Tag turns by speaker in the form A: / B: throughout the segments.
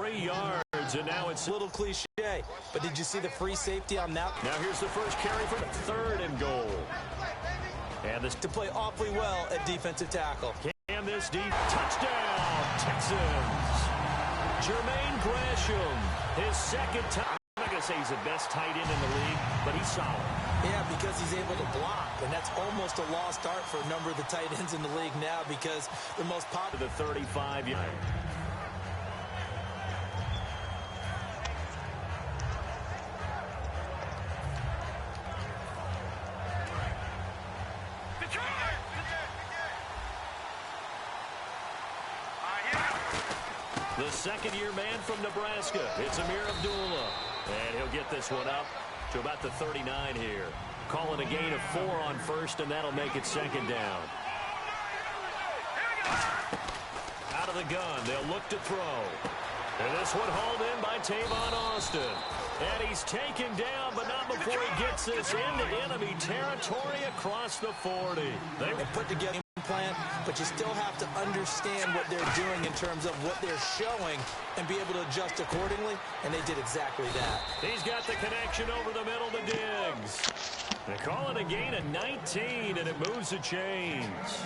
A: 3 yards, and now it's
B: a little cliche, but did you see the free safety on that?
A: Now here's the first carry for 3rd and goal. And this
B: to play awfully well at defensive tackle.
A: And this deep touchdown, Texans. Jermaine Gresham, his 2nd time. I'm not going to say he's the best tight end in the league, but he's solid.
B: Yeah, because he's able to block, and that's almost a lost art for a number of the tight ends in the league now because the most popular.
A: The 35-yard. The 2nd-year man from Nebraska, it's Amir Abdullah. And he'll get this one up to about the 39 here. Calling a gain of 4 on 1st, and that'll make it 2nd down. Out of the gun, they'll look to throw. And this one hauled in by Tavon Austin. And he's taken down, but not before he gets this into enemy territory across the 40.
B: They put together a plan, but you still have to understand what they're doing in terms of what they're showing and be able to adjust accordingly, and they did exactly that.
A: He's got the connection over the middle to Diggs. They call it a gain of 19, and it moves the chains.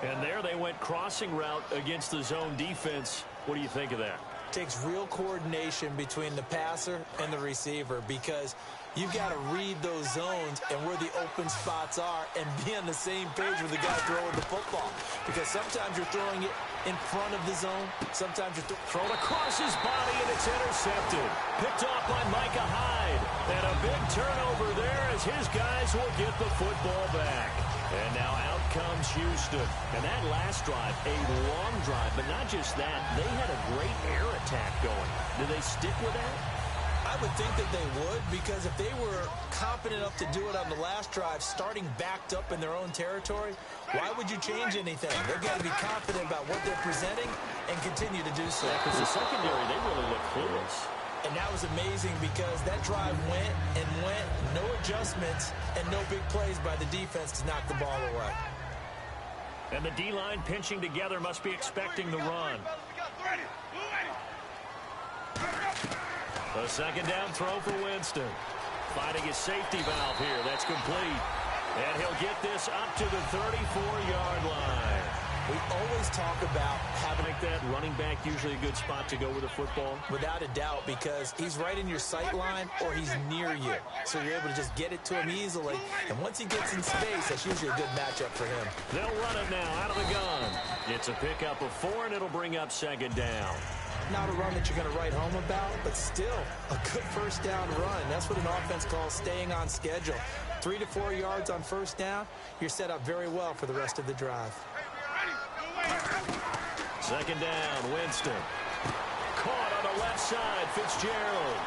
A: And there they went crossing route against the zone defense. What do you think of that?
B: Takes real coordination between the passer and the receiver because you've got to read those zones and where the open spots are and be on the same page with the guy throwing the football. Because sometimes you're throwing it in front of the zone. Sometimes you're
A: thrown across his body, and it's intercepted. Picked off by Micah Hyde. And a big turnover there as his guys will get the football back. And now out comes Houston. And that last drive, a long drive, but not just that. They had a great air attack going. Do they stick with that?
B: I would think that they would, because if they were confident enough to do it on the last drive, starting backed up in their own territory, why would you change anything? They've got to be confident about what they're presenting and continue to do so.
A: Because the secondary, they really look clueless.
B: And that was amazing because that drive went and went, no adjustments, and no big plays by the defense to knock the ball away.
A: And the D-line pinching together must be expecting the run. A 2nd down throw for Winston. Finding his safety valve here. That's complete. And he'll get this up to the 34-yard line.
B: We always talk about having
A: that running back usually a good spot to go with the football.
B: Without a doubt, because he's right in your sight line or he's near you. So you're able to just get it to him easily. And once he gets in space, that's usually a good matchup for him.
A: They'll run it now out of the gun. It's a pickup of 4, and it'll bring up 2nd down.
B: Not a run that you're going to write home about, but still a good 1st down run. That's what an offense calls staying on schedule. 3 to 4 yards on 1st down, you're set up very well for the rest of the drive.
A: 2nd down, Winston. Caught on the left side, Fitzgerald.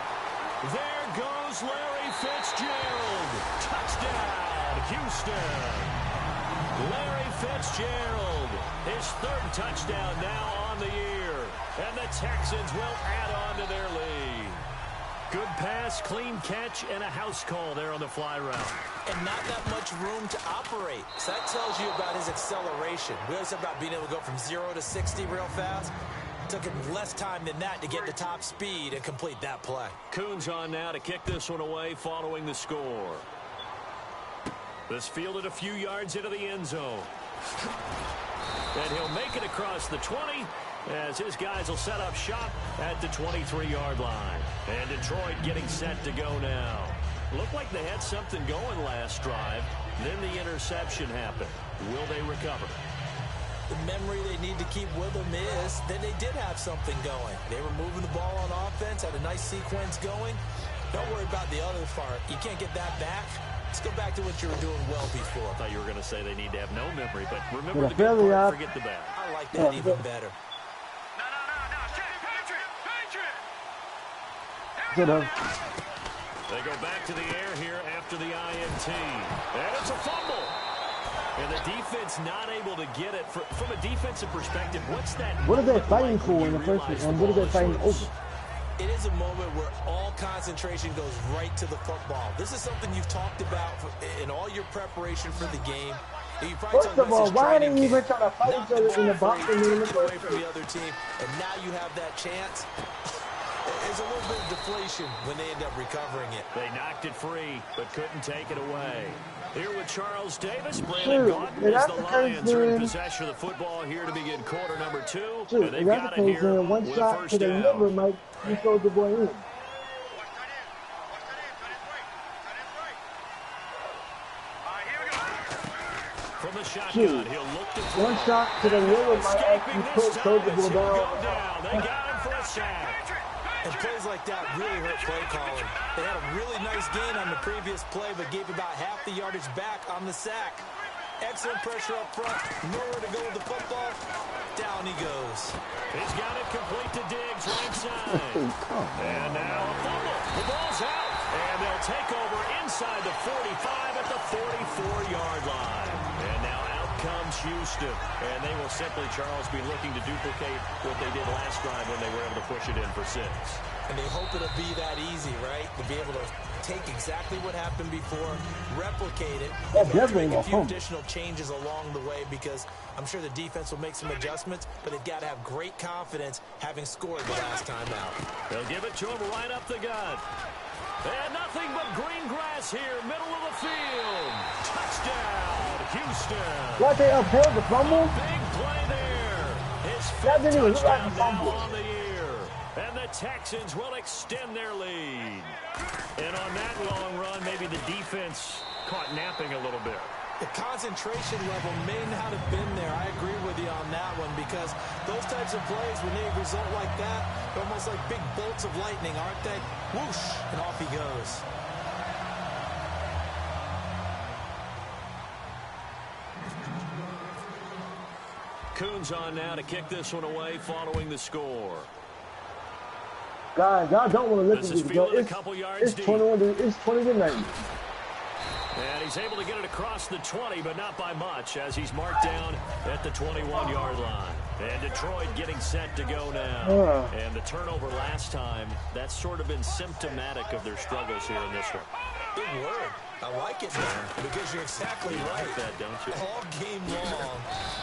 A: There goes Larry Fitzgerald. Touchdown, Houston. Larry Fitzgerald, his 3rd touchdown now on the year. And the Texans will add on to their lead. Good pass, clean catch, and a house call there on the fly route.
B: And not that much room to operate. So that tells you about his acceleration. We always talk about being able to go from 0 to 60 real fast. It took him less time than that to get to top speed and complete that play.
A: Coons on now to kick this one away following the score. This fielded a few yards into the end zone. And he'll make it across the 20 as his guys will set up shop at the 23-yard line. And Detroit getting set to go now. Looked like they had something going last drive. Then the interception happened. Will they recover?
B: The memory they need to keep with them is that they did have something going. They were moving the ball on offense, had a nice sequence going. Don't worry about the other part. You can't get that back. Let's go back to what you were doing well before.
A: I thought you were going to say they need to have no memory, but remember the good part, forget the bad.
B: I like that even better.
A: They go back to the air here after the INT. And it's a fumble. And the defense not able to get it. From a defensive perspective, what's that?
C: What are they fighting for in the first one? What are they fighting over?
B: It is a moment where all concentration goes right to the football. This is something you've talked about in all your preparation for the game.
C: First of all, why didn't you even try to fight each other in the box?
B: Away from the other team, and now you have that chance. there's a little bit of deflation when they end up recovering it.
A: They knocked it free, but couldn't take it away. Here with Charles Davis, Brandon Gaudin as the Lions are in possession of the football here to begin quarter number 2. And they've got it here
C: one
A: with
C: shot
A: a first
C: to the
A: down.
C: liver might you throw the boy in.
A: From the shotgun, he'll look to throw.
C: One shot to the liver might actually throw the ball
A: down. They got him for a sack.
B: And plays like that really hurt play calling. They had a really nice gain on the previous play, but gave about half the yardage back on the sack. Excellent pressure up front. Nowhere to go with the football. Down he goes.
A: He's got it complete to Diggs, right side. And now a fumble. The ball's out. And they'll take over inside the 45 at the 44-yard line. And now out comes Houston. And they will simply, Charles, be looking to duplicate what they did last drive when they were able to push it in for 6.
B: And they hope it'll be that easy, right? To be able to take exactly what happened before, replicate it, and make a few additional changes along the way, because I'm sure the defense will make some adjustments, but they've got to have great confidence having scored the last time out.
A: They'll give it to him right up the gut. And nothing but green grass here, middle of the field. Touchdown, Houston.
C: What, they upheld the fumble?
A: Big play there. His
C: That
A: fifth
C: didn't even look like a
A: touchdown now
C: fumble.
A: on the year. And the Texans will extend their lead. And on that long run, maybe the defense caught napping a little bit.
B: The concentration level may not have been there. I agree with you on that one, because those types of plays, when they result like that, they're almost like big bolts of lightning, aren't they? Whoosh, and off he goes.
A: Coons on now to kick this one away following the score.
C: Guys, y'all don't want to listen
A: This is
C: to
A: fielded a
C: this.
A: couple yards
C: It's
A: deep.
C: 20 to 90.
A: And he's able to get it across the 20, but not by much, as he's marked down at the 21-yard line. And Detroit getting set to go now. And the turnover last time, that's sort of been symptomatic of their struggles here in this one.
B: Big word. I like it, man, because you're exactly right.
A: Like that, don't you?
B: All game long,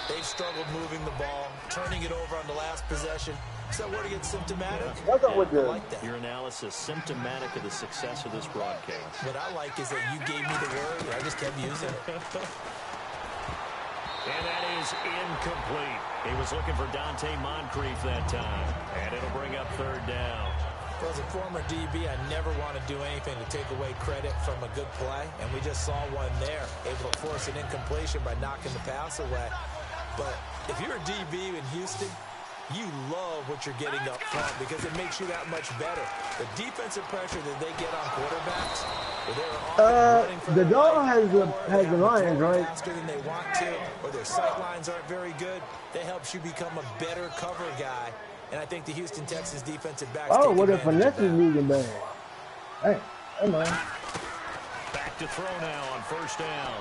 B: they've struggled moving the ball, turning it over on the last possession. Is that where to get symptomatic?
C: What's up with
B: I
C: this?
B: like that.
A: Your analysis symptomatic of the success of this broadcast.
B: What I like is that you gave me the word, and I just kept using it.
A: And that is incomplete. He was looking for Dante Moncrief that time. And it'll bring up third down.
B: Well, as a former DB, I never want to do anything to take away credit from a good play, and we just saw one there, able to force an incompletion by knocking the pass away. But if you're a DB in Houston, you love what you're getting up front because it makes you that much better. The defensive pressure that they get on quarterbacks, where they're often running for
C: The
B: their
C: dog
B: life,
C: has the Lions, right?
B: faster than they want to, or their sight lines aren't very good, that helps you become a better cover guy. And I think the Houston Texans defensive backs
C: Oh,
B: take
C: what a
B: advantage of
C: finesse is
B: that.
C: moving bad. Hey man.
A: Back to throw now on first down.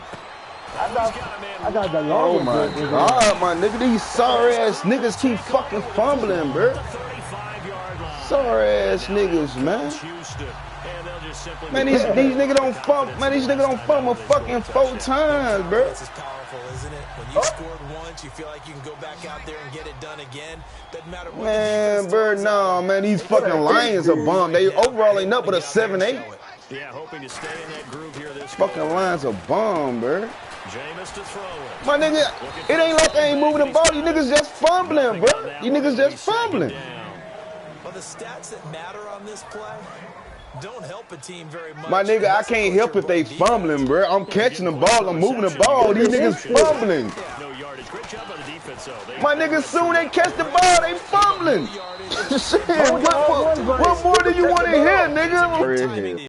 C: I got the
D: Oh
C: long
D: my God, my nigga, these sorry ass niggas keep fucking fumbling, bro.
A: 35-yard line.
D: Sorry ass niggas, man.
A: Houston. And they'll just simply
D: Man, these niggas don't fumble. Man, these niggas don't fumble fucking 4 times, bro.
B: This is powerful, isn't it? When you scored once, you feel like you can go back out there and get it done again. Doesn't matter what.
D: Man, bro, no, man, these fucking Lions are bum. They overall ain't up but a 7-8.
A: Yeah, hoping to stay in that groove here this
D: Fucking Lions are bum, bro.
A: Jameis to throw it.
D: My nigga, it ain't like they ain't moving the ball. These niggas just fumbling, bro. These niggas just fumbling.
B: Well, the stats that matter on this play don't help a team very much.
D: My nigga, I can't help if they fumbling, bro. I'm catching the ball. I'm moving the ball. These niggas fumbling.
A: No yardage. Great job on the defense, though.
D: My niggas, soon they catch the ball, they fumbling. Shit, what more do you want to hear, nigga?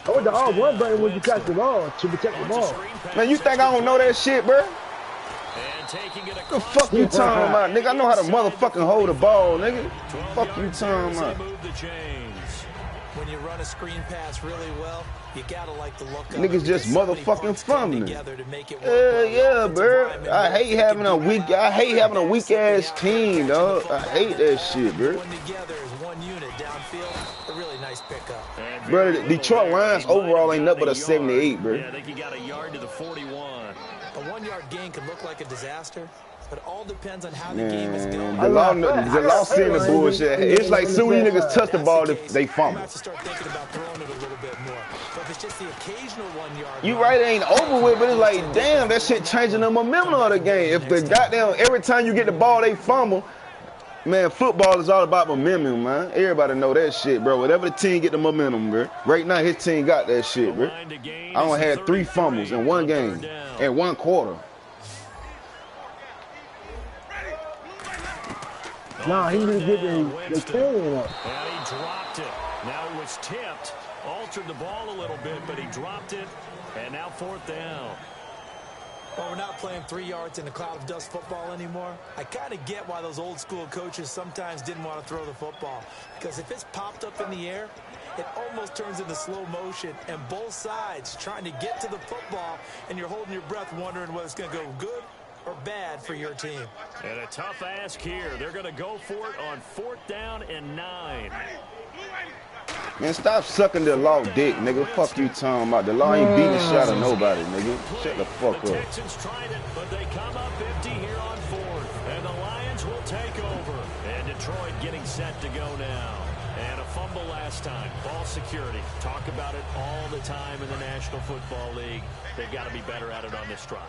C: I want the all-one button when you catch the ball to protect the ball.
D: Man, you think I don't know that shit, bro?
A: And taking it
D: What the fuck you talking about, nigga? I know how to motherfucking hold the ball, nigga. Fuck you talking about?
B: When you run a screen pass really well, you gotta like the look of
D: Niggas
B: it.
D: just
B: Somebody
D: motherfucking
B: parts come
D: fumbling.
B: together to make it work.
D: Yeah, bro. I hate having a weak ass team, dog. I hate that shit, bro.
B: One together as one unit downfield. A really nice pickup.
D: Bro, the Detroit Lions overall ain't nothing but a 78, bro.
A: Yeah, I think he got a yard to the 41.
B: A 1 yard gain can look like a disaster, but it all depends on how the game is going.
D: The law seeing the bullshit. It's like soon these niggas touch the ball, they fumble.
B: To start thinking about throwing it a little bit more. But if it's just the occasional 1 yard.
D: You right, it ain't over with, but it's like, damn, that shit changing the momentum of the game. If the goddamn every time you get the ball, they fumble. Man, football is all about momentum, man. Everybody know that shit, bro. Whatever the team get the momentum, bro. Right now, his team got that shit, bro. I only had 3 fumbles in one game, in 1 quarter.
C: Nah, he need to get the carrying up.
A: And he dropped it. Now he was tipped. Altered the ball a little bit, but he dropped it. And now 4th down.
B: Well, we're not playing 3 yards in a cloud of dust football anymore. I kind of get why those old school coaches sometimes didn't want to throw the football. Because if it's popped up in the air, it almost turns into slow motion. And both sides trying to get to the football, and you're holding your breath wondering whether it's going to go good or bad for your team.
A: And a tough ask here. They're going to go for it on 4th down and 9.
D: Man, stop sucking the law dick, nigga. Fuck you talking about. The law ain't beating the shot of nobody, nigga. Shut the fuck
A: The
D: up.
A: Texans tried it, but they come up empty here on 4th. And the Lions will take over. And Detroit getting set to go now. And a fumble last time. Ball security. Talk about it all the time in the National Football League. They've got to be better at it on this drive.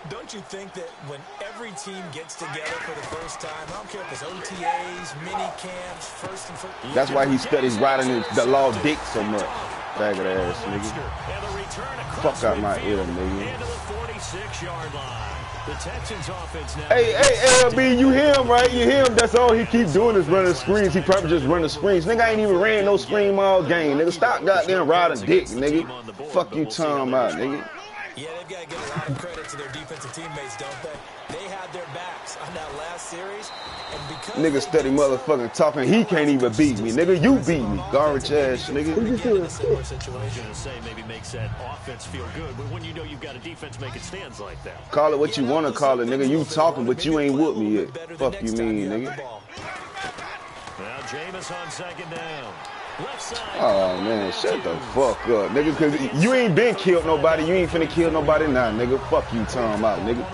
B: Don't you think that when every team gets together for the first time, I don't care if it's OTAs, mini camps, first and football.
D: That's why he studies riding the law dick so much. Bag of the ass, nigga. Fuck out my ear, nigga.
A: Into the 46-yard line. The Texans offense now.
D: Hey, LB, you hear him, right? You hear him. That's all he keep doing is running screens. He probably just running screens. Nigga ain't even ran no screen all game. Nigga, stop goddamn riding dick, nigga. Fuck you talking about, nigga.
B: Yeah, they've got to give a lot of credit to their defensive teammates, don't they? They had their backs on that last series. And because
D: nigga steady motherfucking talking, he can't even beat me. Nigga, you beat me. Garbage ass, nigga.
A: In a similar situation to say maybe makes that offense feel good, but when you know you've got a defense making stands like that.
D: Call it what you want to call it, nigga. You talking, but you ain't with me yet. Fuck you mean, nigga.
A: Now Jameis on 2nd down. Left side.
D: Oh, man, shut the fuck up, nigga, because you ain't been killed nobody. You ain't finna kill nobody now, nigga. Fuck you talking about, nigga.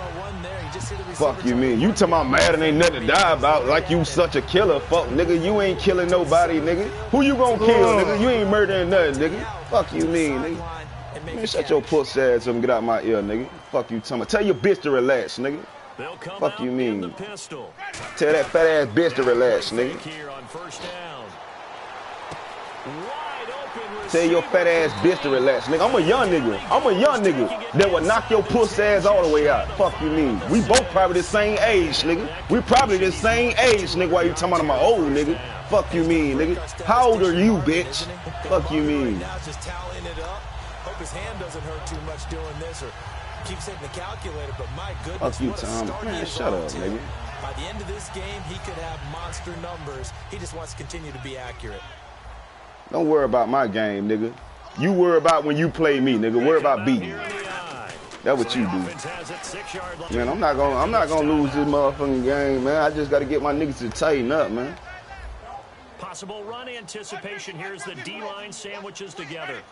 D: Fuck you mean. You talking about mad and ain't nothing to die about like you such a killer. Fuck, nigga, you ain't killing nobody, nigga. Who you gonna kill, nigga? You ain't murdering nothing, nigga. Fuck you mean, nigga. Man, shut your puss ass up and get out my ear, nigga. Fuck you talking about. Tell your bitch to relax, nigga. Fuck you mean. Tell that fat ass bitch to relax, nigga. Tell your fat ass bitch to relax, nigga. I'm a young nigga that would knock your puss ass all the way out. Fuck you mean. We both probably the same age, nigga. We probably the same age, nigga. Why you talking about my old nigga? Fuck you mean, nigga. How old are you, bitch? Fuck you mean.
B: Hope his hand doesn't hurt too much doing this or keeps hitting the calculator, but my goodness.
D: Fuck you, Tom. Man, shut up, nigga.
B: By the end of this game, he could have monster numbers. He just wants to continue to be accurate.
D: Don't worry about my game, nigga. You worry about when you play me, nigga. Worry about beating me. That's what you do. Man, I'm not gonna lose this motherfucking game, man. I just gotta get my niggas to tighten up, man.
A: Possible run anticipation. Here's the D-line sandwiches together.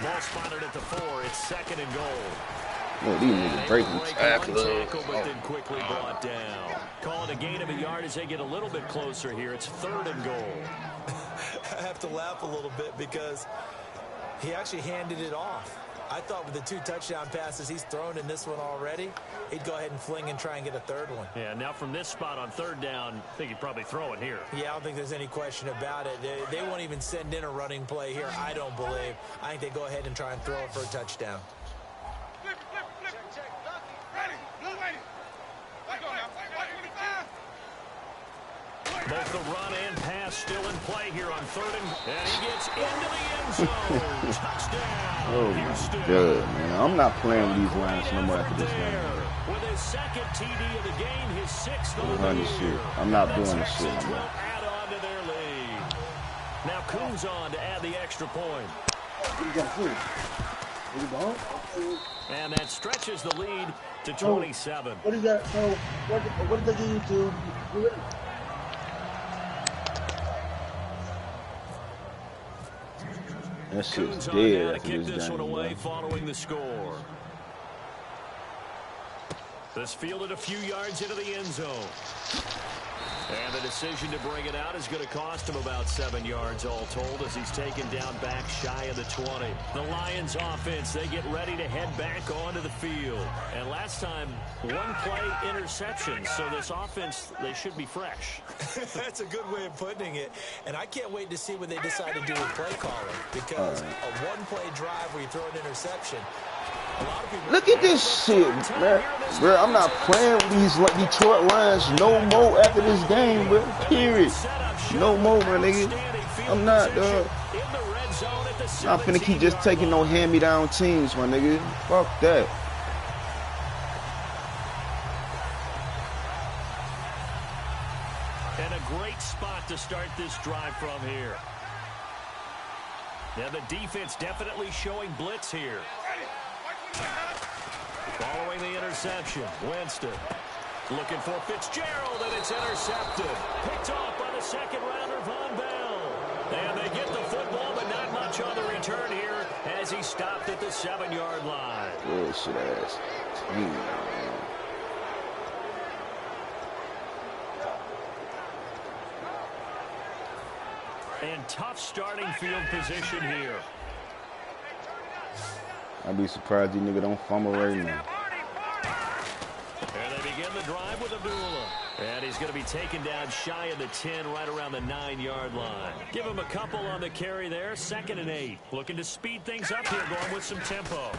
A: Ball spotted at the 4. It's 2nd and goal.
D: Look, these niggas breaking tackles.
A: But then quickly brought down. Call it a gain of a yard as they get a little bit closer here. It's 3rd and goal.
B: I have to laugh a little bit because he actually handed it off. I thought with the 2 touchdown passes he's thrown in this one already, he'd go ahead and fling and try and get a 3rd one.
A: Yeah, now from this spot on 3rd down, I think he'd probably throw it here.
B: Yeah, I don't think there's any question about it. They won't even send in a running play here, I don't believe. I think they go ahead and try and throw it for a touchdown.
A: Both the run and pass still in play here on 3rd and he gets into the end zone. Touchdown.
D: Oh my God, man. I'm not playing with these lines no more after this game.
A: With his 2nd TD of the game, his 6th on the
D: year. I'm not doing this shit no more.
A: Add on to their lead. Now Coons on to add the extra point. And that stretches the lead to 27.
C: What is that? So what did they give you to?
D: That shit's dead after
A: kick
D: this
A: one
D: game,
A: away
D: bro.
A: following the score. This fielded a few yards into the end zone. And the decision to bring it out is going to cost him about 7 yards all told as he's taken down back shy of the 20. The Lions offense, they get ready to head back onto the field. And last time, one play interception. So this offense, they should be fresh.
B: That's a good way of putting it. And I can't wait to see what they decide to do with play calling. Because a one-play drive where you throw an interception,
D: look at this shit, man. Bro, I'm not playing with these Detroit Lions no more after this game, bro. Period. No more, my nigga. I'm not, dog. I'm finna keep just taking no hand-me-down teams, my nigga. Fuck that.
A: And a great spot to start this drive from here. Now the defense definitely showing blitz here. Following the interception, Winston looking for Fitzgerald, and it's intercepted. Picked off by the second rounder, Von Bell. And they get the football, but not much on the return here as he stopped at the 7-yard line.
D: Bullshit ass team.
A: And tough starting field position here.
D: I'd be surprised these niggas don't fumble right now.
A: And they begin the drive with Abdullah. And he's going to be taken down shy of the 10, right around the 9-yard line. Give him a couple on the carry there, 2nd and 8. Looking to speed things up here, going with some tempo.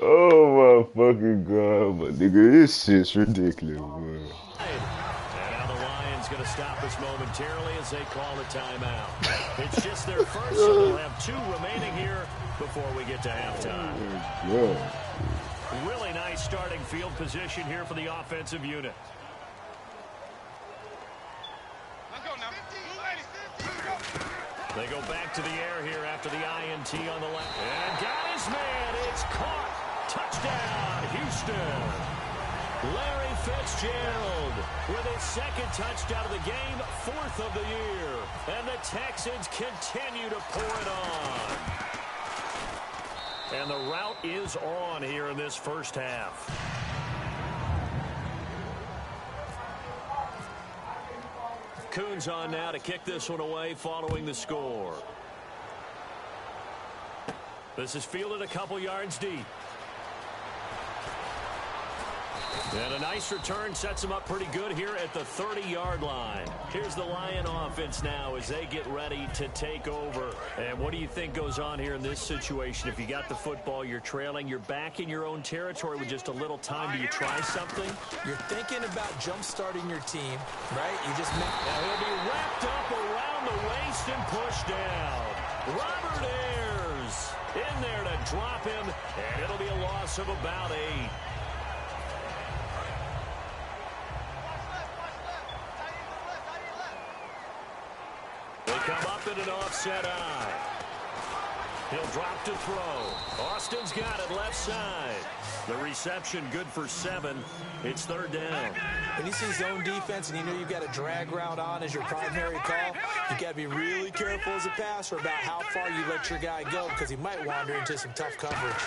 D: Oh my fucking god, my nigga, this shit's ridiculous, bro.
A: Going to stop us momentarily as they call the timeout. It's just their first, so they'll have 2 remaining here before we get to halftime. Really nice starting field position here for the offensive unit. They go back to the air here after the INT on the left. And got his man. It's caught. Touchdown, Houston. Larry Fitzgerald with his 2nd touchdown of the game, 4th of the year. And the Texans continue to pour it on. And the route is on here in this first half. Coons on now to kick this one away following the score. This is fielded a couple yards deep. And a nice return sets them up pretty good here at the 30-yard line. Here's the Lion offense now as they get ready to take over. And what do you think goes on here in this situation? If you got the football, you're trailing, you're back in your own territory with just a little time. Do you try something?
B: You're thinking about jump-starting your team, right? You just make...
A: Now he'll be wrapped up around the waist and pushed down. Robert Ayers in there to drop him, and it'll be a loss of about 8. They come up in an offset eye. He'll drop to throw. Austin's got it left side. The reception good for 7. It's 3rd down.
B: When you see zone defense and you know you've got a drag route on as your primary call, you got to be really careful as a passer about how far you let your guy go because he might wander into some tough coverage.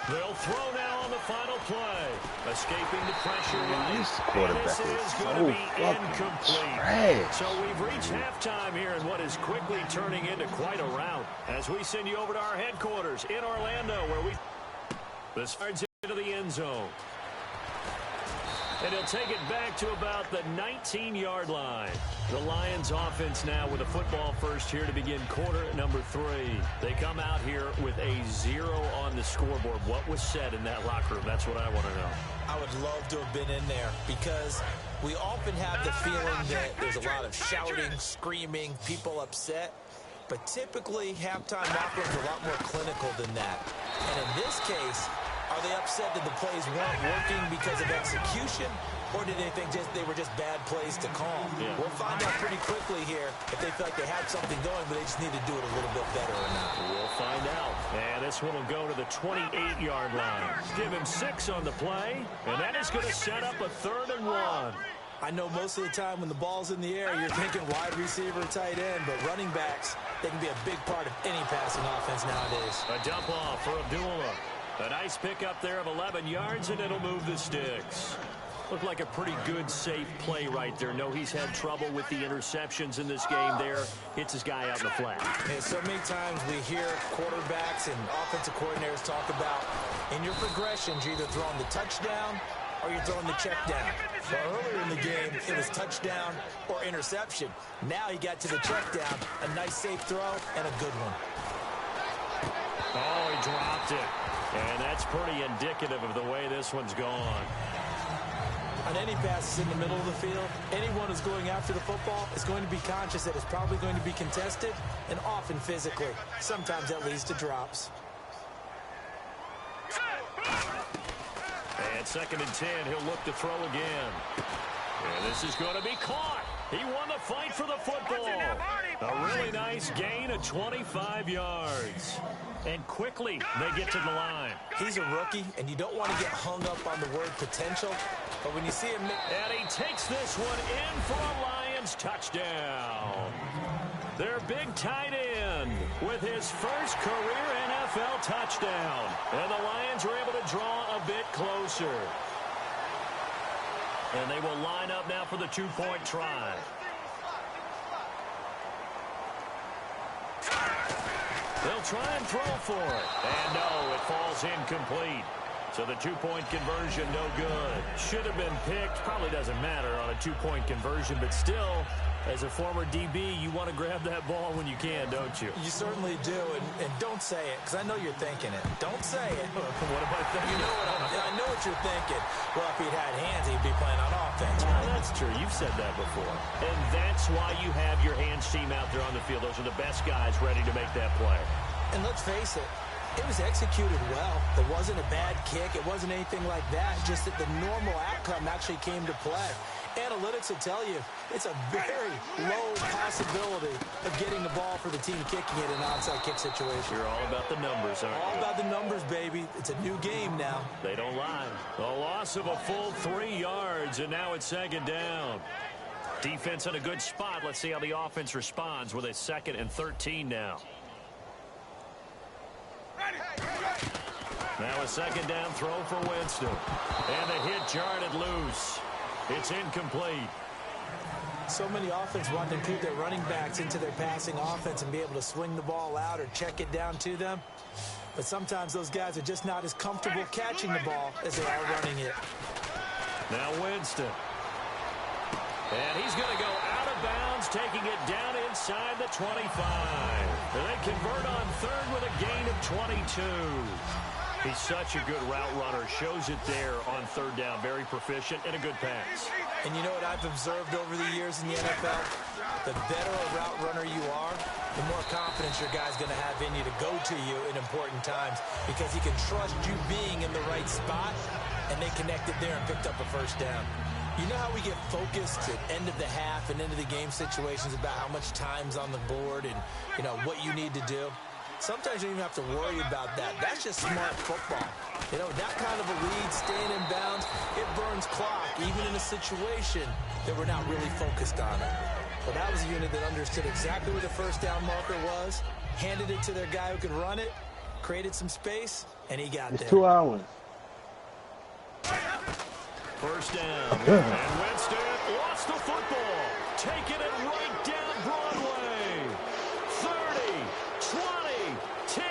A: They'll throw now on the final play. Escaping the pressure.
D: This quarterback
A: this is going to be incomplete.
D: Trash.
A: So we've reached halftime here in what is quickly turning into quite a rout. As we send you over to our headquarters in Orlando where we... This yards into the end zone. And he'll take it back to about the 19-yard line. The Lions offense now with a football first here to begin quarter number 3. They come out here with a 0 on the scoreboard. What was said in that locker room? That's what I want to know.
B: I would love to have been in there because we often have the feeling that there's a lot of shouting, screaming, people upset. But typically, halftime locker rooms are a lot more clinical than that. And in this case, are they upset that the plays weren't working because of execution, or did they think they were just bad plays to call?
A: Yeah.
B: We'll find out pretty quickly here if they feel like they had something going, but they just need to do it a little bit better or not.
A: We'll find out. And this one will go to the 28-yard line. Give him 6 on the play, and that is going to set up a 3rd and 1.
B: I know most of the time when the ball's in the air, you're thinking wide receiver, tight end, but running backs, they can be a big part of any passing offense nowadays.
A: A dump off for Abdullah. A nice pickup there of 11 yards, and it'll move the sticks. Looked like a pretty good, safe play right there. No, he's had trouble with the interceptions in this game there. Hits his guy out in the flat.
B: And so many times we hear quarterbacks and offensive coordinators talk about, in your progressions, you're either throwing the touchdown or you're throwing the check down. But earlier in the game, it was touchdown or interception. Now he got to the check down, a nice safe throw, and a good one.
A: Oh, he dropped it. And that's pretty indicative of the way this one's gone.
B: On any passes in the middle of the field, anyone who's going after the football is going to be conscious that it's probably going to be contested, and often physically. Sometimes that leads to drops.
A: And 2nd and 10, he'll look to throw again. And this is going to be caught. He won the fight for the football. A really nice gain of 25 yards. And quickly, they get to the line.
B: He's a rookie, and you don't want to get hung up on the word potential. But when you see him...
A: And he takes this one in for a Lions touchdown. Their big tight end with his first career NFL touchdown. And the Lions are able to draw a bit closer. And they will line up now for the 2-point try. They'll try and throw for it. And no, it falls incomplete. So the 2-point conversion, no good. Should have been picked. Probably doesn't matter on a 2-point conversion, but still, as a former DB, you want to grab that ball when you can, don't you?
B: You certainly do, and don't say it, because I know you're thinking it. Don't say it.
A: What am I thinking?
B: You know I know what you're thinking. Well, if he'd had hands, he'd be playing on offense.
A: Well, that's true. You've said that before. And that's why you have your hands team out there on the field. Those are the best guys ready to make that play. And
B: let's face it, it was executed well. It wasn't a bad kick. It wasn't anything like that. Just that the normal outcome actually came to play. Analytics will tell you it's a very low possibility of getting the ball for the team kicking it in an onside kick situation.
A: You're all about the numbers, aren't you?
B: All about the numbers, baby. It's a new game now.
A: They don't lie. A loss of a full 3 yards, and now it's 2nd down. Defense in a good spot. Let's see how the offense responds with a 2nd and 13 now. Now a 2nd down throw for Winston. And the hit jarred loose. It's incomplete.
B: So many offenses want to include their running backs into their passing offense and be able to swing the ball out or check it down to them. But sometimes those guys are just not as comfortable catching the ball as they are running it.
A: Now Winston. And he's going to go out of bounds, taking it down inside the 25. And they convert on 3rd with a gain of 22. He's such a good route runner. Shows it there on 3rd down. Very proficient and a good pass.
B: And you know what I've observed over the years in the NFL? The better a route runner you are, the more confidence your guy's going to have in you to go to you in important times because he can trust you being in the right spot, and they connected there and picked up a 1st down. You know how we get focused at end of the half and into the game situations about how much time's on the board and, you know, what you need to do? Sometimes you don't even have to worry about that. That's just smart football. You know, that kind of a lead, staying in bounds, it burns clock, even in a situation that we're not really focused on it. Well, that was a unit that understood exactly where the 1st down marker was, handed it to their guy who could run it, created some space, and he got there.
C: It's 2 hours.
A: 1st down. And Winston lost the football. Taking it right down Broadway. 30, 20, 10.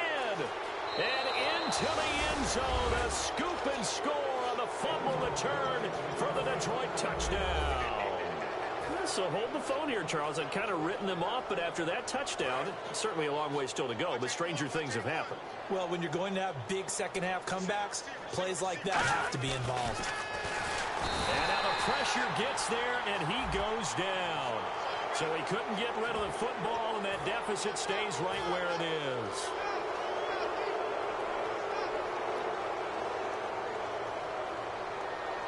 A: And into the end zone. A scoop and score on the fumble return for the Detroit touchdown. So hold the phone here, Charles. I'd kind of written them off, but after that touchdown, certainly a long way still to go, but stranger things have happened.
B: Well, when you're going to have big second-half comebacks, plays like that have to be involved.
A: And now the pressure gets there, and he goes down. So he couldn't get rid of the football, and that deficit stays right where it is.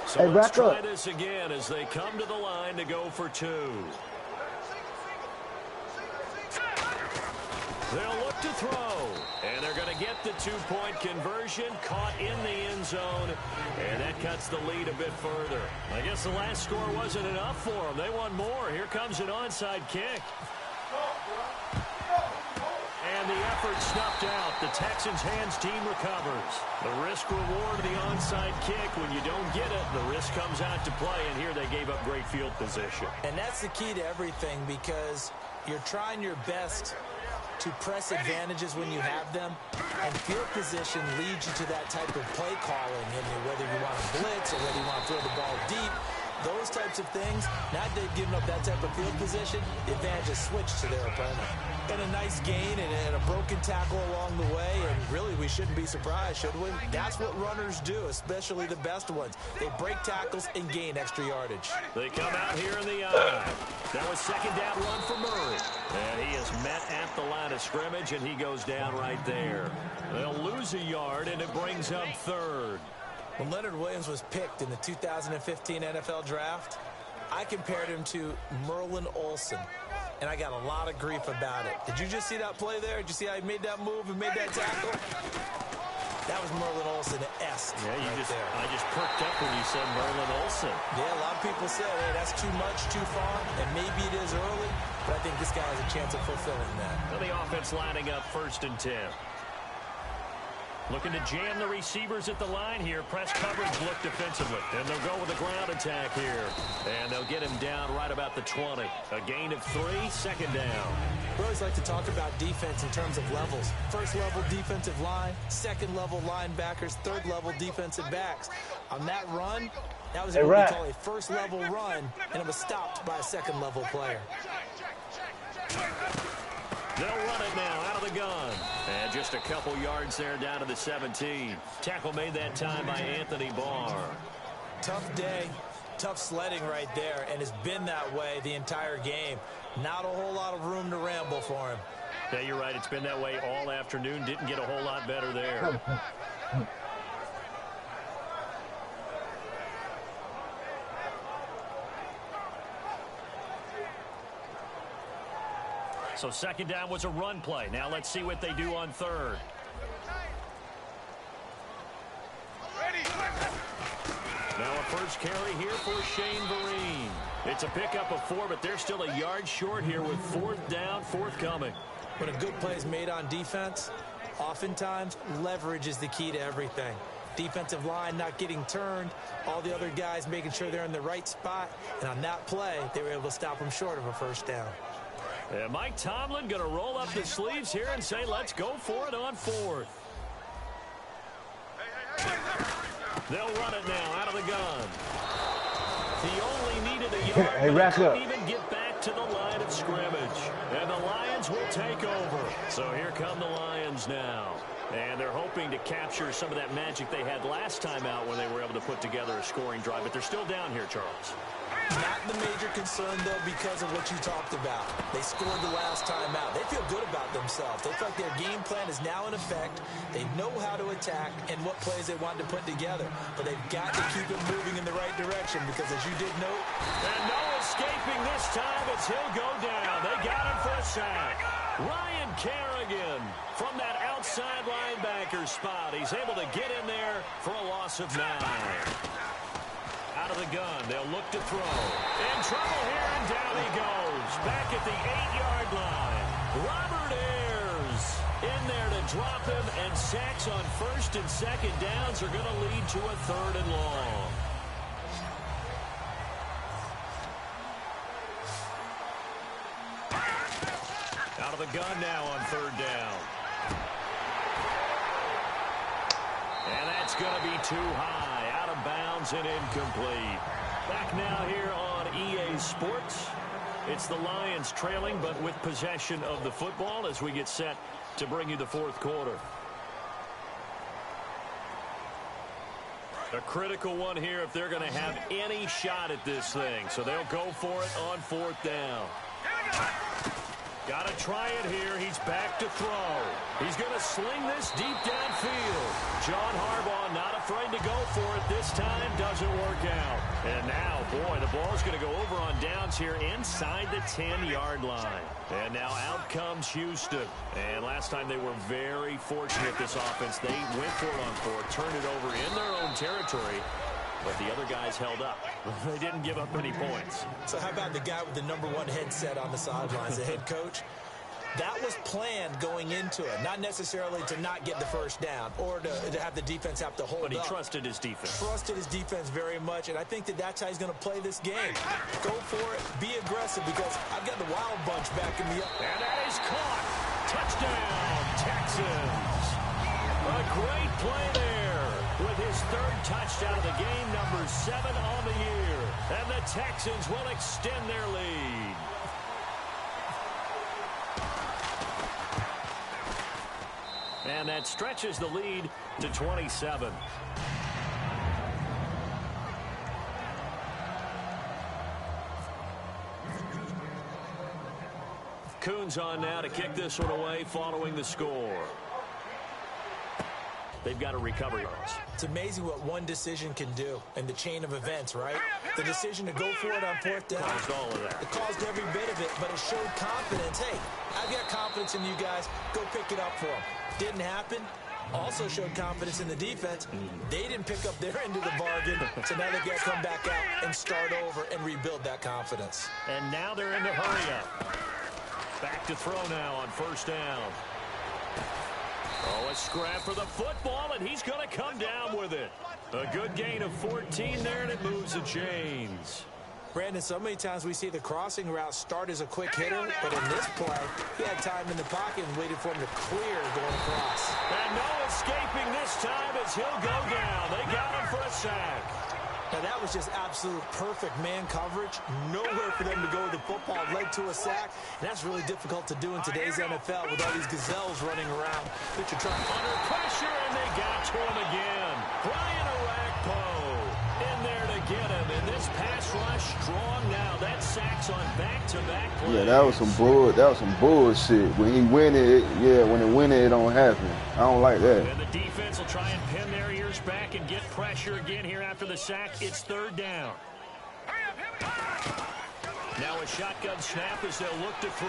A: So
C: hey,
A: let's try this again as they come to the line to go for 2. They'll look to throw, and they're going to get the two-point conversion, caught in the end zone, and that cuts the lead a bit further. I guess the last score wasn't enough for them. They want more. Here comes an onside kick. And the effort snuffed out. The Texans' hands team recovers. The risk-reward of the onside kick. When you don't get it, the risk comes out to play, and here they gave up great field position.
B: And that's the key to everything, because you're trying your best to press advantages when you have them, and field position leads you to that type of play calling, and whether you want to blitz or whether you want to throw the ball deep, those types of things. Now they've given up that type of field position, the advantage is switched to their opponent. And a nice gain and a broken tackle along the way, and really we shouldn't be surprised, should we? That's what runners do, especially the best ones. They break tackles and gain extra yardage.
A: They come out here in the eye. That was second down run for Murray. And he is met at the line of scrimmage, and he goes down right there. They'll lose a yard, and it brings up third.
B: When Leonard Williams was picked in the 2015 NFL Draft, I compared him to Merlin Olsen, and I got a lot of grief about it. Did you just see that play there? Did you see how he made that move and made that tackle? That was Merlin Olsen-esque.
A: Yeah,
B: there.
A: I just perked up when you said Merlin Olsen.
B: Yeah, a lot of people said, hey, that's too much, too far, and maybe it is early, but I think this guy has a chance of fulfilling that.
A: Well, the offense lining up 1st and 10. Looking to jam the receivers at the line here. Press coverage look defensively. And they'll go with a ground attack here. And they'll get him down right about the 20. A gain of 3, second down.
B: We always like to talk about defense in terms of levels. First level defensive line, second level linebackers, third level defensive backs. On that run, that was what we call a first level run, and it was stopped by a second level player.
A: They'll run it now out of the gun. And just a couple yards there down to the 17. Tackle made that time by Anthony Barr.
B: Tough day, tough sledding right there, and it's been that way the entire game. Not a whole lot of room to ramble for him.
A: Yeah, you're right. It's been that way all afternoon. Didn't get a whole lot better there. So second down was a run play. Now let's see what they do on third. Now a first carry here for Shane Vereen. It's a pickup of 4, but they're still a yard short here with 4th down, forthcoming.
B: When a good play is made on defense, oftentimes leverage is the key to everything. Defensive line not getting turned, all the other guys making sure they're in the right spot, and on that play, they were able to stop them short of a first down.
A: And Mike Tomlin going to roll up the sleeves here and say, let's go for it on 4th. They'll run it now out of the gun. He only needed a yard,
C: Hey,
A: but he couldn't even get back to the line of scrimmage. And the Lions will take over. So here come the Lions now. And they're hoping to capture some of that magic they had last time out when they were able to put together a scoring drive. But they're still down here, Charles.
B: Not the major concern, though, because of what you talked about. They scored the last time out. They feel good about themselves. They feel like their game plan is now in effect. They know how to attack and what plays they want to put together. But they've got to keep it moving in the right direction because, as you did note...
A: And no escaping this time as he'll go down. They got him for a sack. Ryan Kerrigan from that outside linebacker spot. He's able to get in there for a loss of 9. Out of the gun, they'll look to throw. In trouble here, and down he goes. Back at the 8-yard line. Robert Ayers in there to drop him, and sacks on 1st and 2nd downs are going to lead to a 3rd and long. Out of the gun now on 3rd down. And that's going to be too high. Out of bounds and incomplete. Back now here on EA Sports. It's the Lions trailing, but with possession of the football as we get set to bring you the 4th quarter. A critical one here if they're going to have any shot at this thing. So they'll go for it on 4th down. Got to try it here. He's back to throw. He's going to sling this deep downfield. John Harbaugh not afraid to go for it. This time doesn't work out. And now, boy, the ball's going to go over on downs here inside the 10-yard line. And now out comes Houston. And last time they were very fortunate, this offense. They went for it on fourth, turned it over in their own territory. But the other guys held up. They didn't give up any points.
B: So how about the guy with the #1 headset on the sidelines, the head coach? That was planned going into it. Not necessarily to not get the first down or to have the defense have to hold up.
A: But he trusted his defense.
B: Trusted his defense very much, and I think that's how he's going to play this game. Go for it. Be aggressive because I've got the wild bunch backing me up.
A: And that is caught. Touchdown, Texans. A great play there with his third touchdown of the game, number 7 on the year. And the Texans will extend their lead. And that stretches the lead to 27. Coons on now to kick this one away following the score. They've got a recovery.
B: It's amazing what one decision can do in the chain of events, right? The decision to go for it on fourth down.
A: Caused all of that.
B: It caused every bit of it, but it showed confidence. Hey, I've got confidence in you guys. Go pick it up for them. Didn't happen. Also showed confidence in the defense. They didn't pick up their end of the bargain, so now they've got to come back out and start over and rebuild that confidence.
A: And now they're in the hurry-up. Back to throw now on first down. Oh, a scrap for the football, and he's going to come down with it. A good gain of 14 there, and it moves the chains.
B: Brandon, so many times we see the crossing route start as a quick hitter, but in this play, he had time in the pocket and waited for him to clear going across.
A: And no escaping this time as he'll go down. They got him for a sack.
B: Now, that was just absolute perfect man coverage. Nowhere for them to go with the football. Led to a sack. And that's really difficult to do in today's NFL with all these gazelles running around. That you're trying
A: under pressure, and they got to him again. Brian Orakpo in there to get him. And this pass rush strong now. That sack's on back-to-back plays.
D: Yeah, that was some bullshit. When he win it, when it win it don't happen. I don't like that.
A: And the defense will try and pin their ears back and get pressure again here after the sack. It's third down. Now a shotgun snap as they'll look to throw.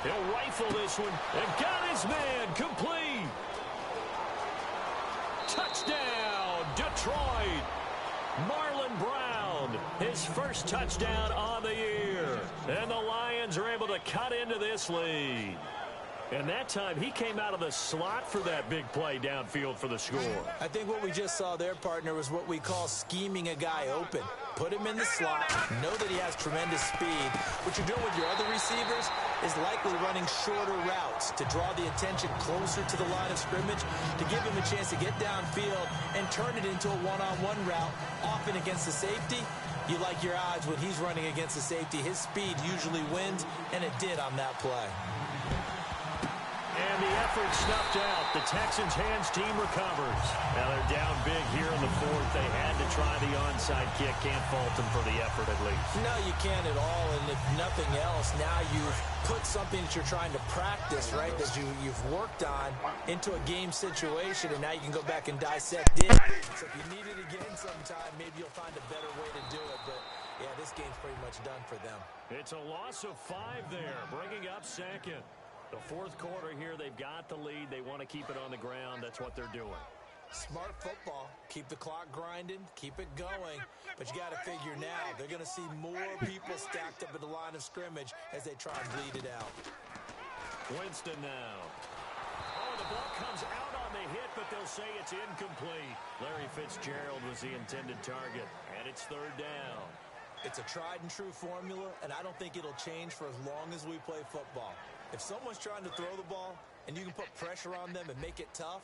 A: He'll rifle this one and got his man complete. Touchdown, Detroit. Marlon Brown, his first touchdown on the year. And the Lions are able to cut into this lead. And that time, he came out of the slot for that big play downfield for the score.
B: I think what we just saw there, partner, was what we call scheming a guy open. Put him in the slot, know that he has tremendous speed. What you're doing with your other receivers is likely running shorter routes to draw the attention closer to the line of scrimmage, to give him a chance to get downfield and turn it into a one-on-one route, often against the safety. You like your odds when he's running against the safety. His speed usually wins, and it did on that play.
A: And the effort snuffed out. The Texans' hands team recovers. Now they're down big here in the fourth. They had to try the onside kick. Can't fault them for the effort at least.
B: No, you can't at all. And if nothing else, now you've put something that you're trying to practice, right, that you've worked on into a game situation, and now you can go back and dissect it. So if you need it again sometime, maybe you'll find a better way to do it. But, yeah, this game's pretty much done for them.
A: It's a loss of 5 there, bringing up second. The fourth quarter here, they've got the lead. They want to keep it on the ground. That's what they're doing.
B: Smart football. Keep the clock grinding. Keep it going. But you got to figure now, they're going to see more people stacked up at the line of scrimmage as they try and bleed it out.
A: Winston now. Oh, the ball comes out on the hit, but they'll say it's incomplete. Larry Fitzgerald was the intended target, and it's third down.
B: It's a tried-and-true formula, and I don't think it'll change for as long as we play football. If someone's trying to throw the ball and you can put pressure on them and make it tough,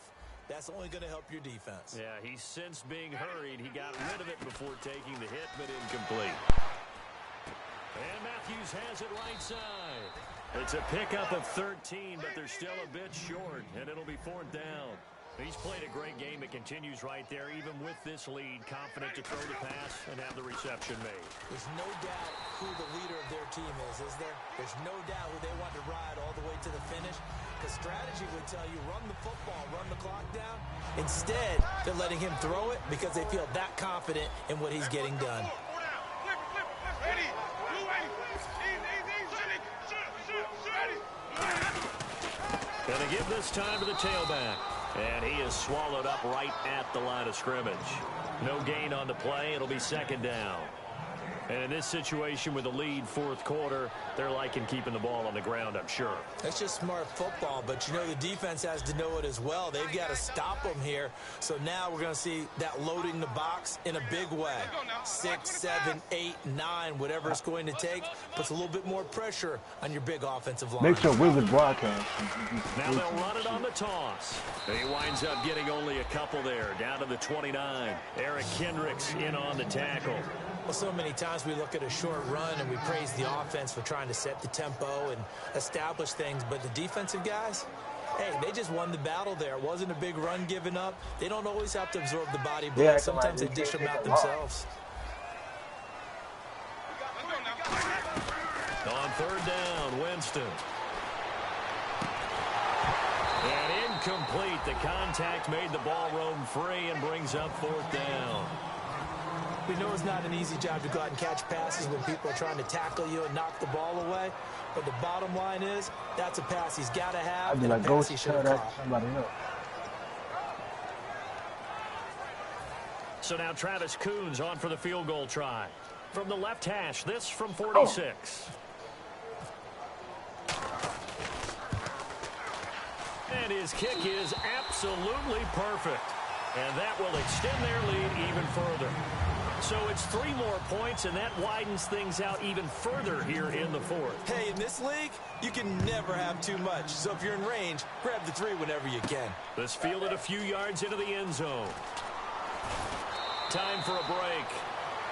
B: that's only going to help your defense.
A: Yeah, he's since being hurried. He got rid of it before taking the hit, but incomplete. And Matthews has it right side. It's a pickup of 13, but they're still a bit short, and it'll be fourth down. He's played a great game. It continues right there, even with this lead, confident to throw the pass and have the reception made.
B: There's no doubt who the leader of their team is there? There's no doubt who they want to ride all the way to the finish. The strategy would tell you, run the football, run the clock down. Instead, they're letting him throw it because they feel that confident in what he's getting done.
A: Gonna give this time to the tailback. And he is swallowed up right at the line of scrimmage. No gain on the play. It'll be second down. And in this situation with the lead fourth quarter, they're liking keeping the ball on the ground, I'm sure.
B: That's just smart football, but you know the defense has to know it as well. They've got to stop them here. So now we're going to see that loading the box in a big way. 6, 7, 8, 9, whatever it's going to take, puts a little bit more pressure on your big offensive line.
C: Make sure Wizard broadcast.
A: Now they'll run it on the toss. He winds up getting only a couple there, down to the 29. Eric Kendricks in on the tackle.
B: Well, so many times we look at a short run and we praise the offense for trying to set the tempo and establish things, but the defensive guys, hey, they just won the battle there. It wasn't a big run given up. They don't always have to absorb the body blow.
C: Yeah,
B: sometimes they dish them out themselves.
A: On third down, Winston. And incomplete. The contact made the ball roam free and brings up fourth down.
B: We know it's not an easy job to go out and catch passes when people are trying to tackle you and knock the ball away. But the bottom line is, that's a pass he's got to have.
C: I'd be like, go shut up somebody else.
A: So now Travis Coons on for the field goal try. From the left hash, this from 46. And his kick is absolutely perfect. And that will extend their lead even further. So it's 3 more points, and that widens things out even further here in the fourth.
B: Hey, in this league, you can never have too much. So if you're in range, grab the 3 whenever you can.
A: This fielded a few yards into the end zone. Time for a break.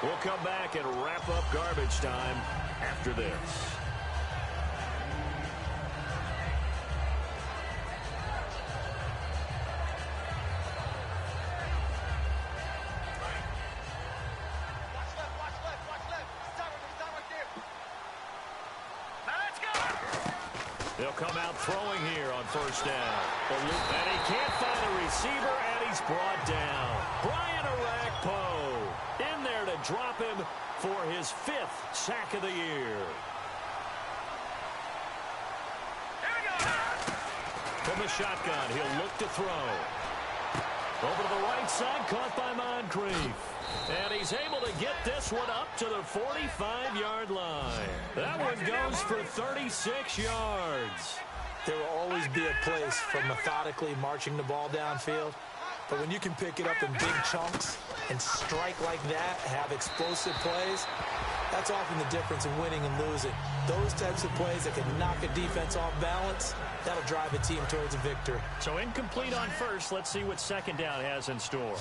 A: We'll come back and wrap up garbage time after this. They'll come out throwing here on first down. And he can't find a receiver, and he's brought down. Brian Orakpo in there to drop him for his 5th sack of the year. From the shotgun, he'll look to throw. Over to the right side, caught by Moncrief. And he's able to get this one up to the 45-yard line. That one goes for 36 yards.
B: There will always be a place for methodically marching the ball downfield. But when you can pick it up in big chunks and strike like that, have explosive plays, that's often the difference in winning and losing. Those types of plays that can knock a defense off balance, that'll drive a team towards a victory.
A: So incomplete on first. Let's see what second down has in store.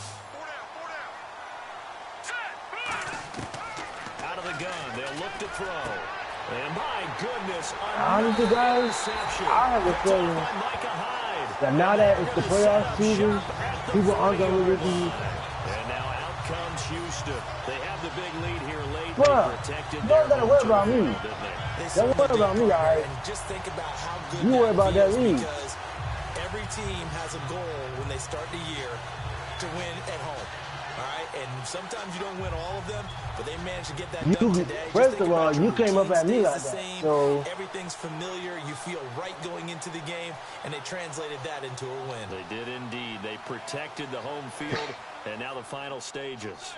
A: Out of the gun, they'll look to throw. And my goodness,
C: Honestly, guys, I have a feeling that now that it's the playoff season, people aren't going to really be.
A: And now out comes Houston. They have the big lead here late.
C: Bruh, you don't got to worry about me. Don't worry about me, all right?
B: Just think about how good
C: You worry about that lead.
B: Because every team has a goal when they start the year to win at home. All right, and sometimes you don't win all of them, but they managed to get that done today.
C: First of all, you came up at me like that, so
B: everything's familiar. You feel right going into the game, and they translated that into a win.
A: They did indeed. They protected the home field, and now the final stages.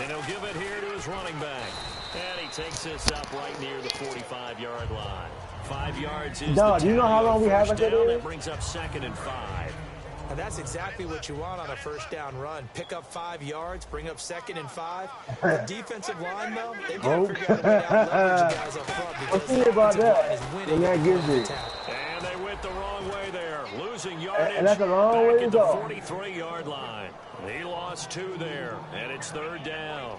A: And he'll give it here to his running back. And he takes this up right near the 45-yard line. 5 yards is
C: do you know how long we have until
A: that brings up 2nd and 5.
B: And that's exactly what you want on a first down run. Pick up 5 yards, bring up 2nd and 5. The defensive line, though, they've got to figure out a way to out-leverage the guys up front because the offensive line is winning.
C: And that gives it.
A: And they went the wrong wrong way there. Losing yardage
C: And that's a long way
A: back
C: to
A: at the
C: go.
A: 43-yard line. He lost 2 there, and it's 3rd down.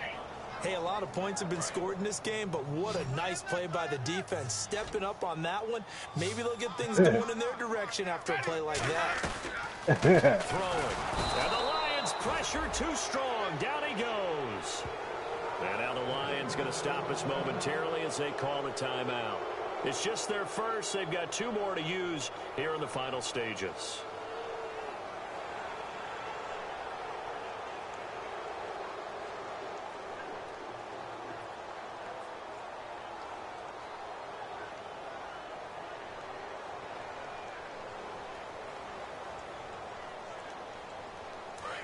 B: Hey, a lot of points have been scored in this game, but what a nice play by the defense. Stepping up on that one, maybe they'll get things going in their direction after a play like that.
A: Throwing. And the Lions pressure too strong. Down he goes. And now the Lions going to stop us momentarily as they call a timeout. It's just their first. They've got 2 more to use here in the final stages.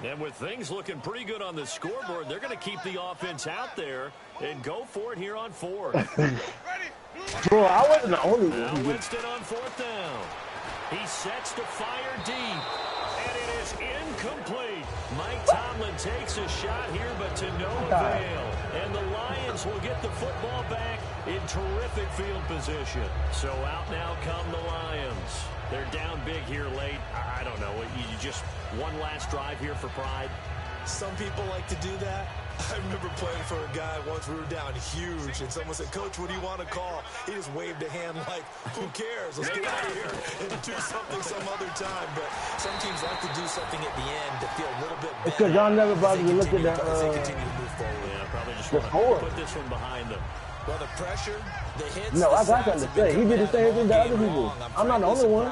A: And with things looking pretty good on the scoreboard, they're going to keep the offense out there and go for it here on 4th.
C: Bro, I wasn't the only one.
A: Now Winston on 4th down. He sets to fire deep, and it is incomplete. Mike Tomlin takes a shot here, but to no avail. And the Lions will get the football back in terrific field position. So out now come the Lions. They're down big here late. I don't know. You just one last drive here for pride.
B: Some people like to do that. I remember playing for a guy once. We were down huge, and someone said, "Coach, what do you want to call?" He just waved a hand like, "Who cares? Let's get out of here and do something some other time." But some teams like to do something at the end to feel a little bit better.
C: Because y'all never bothered to look at that.
B: As they continue to move forward.
A: Yeah, probably just want to put this one behind them.
B: Well, the pressure, the hits.
C: No, I got something to say. He did the same thing to other people. I'm not the only one.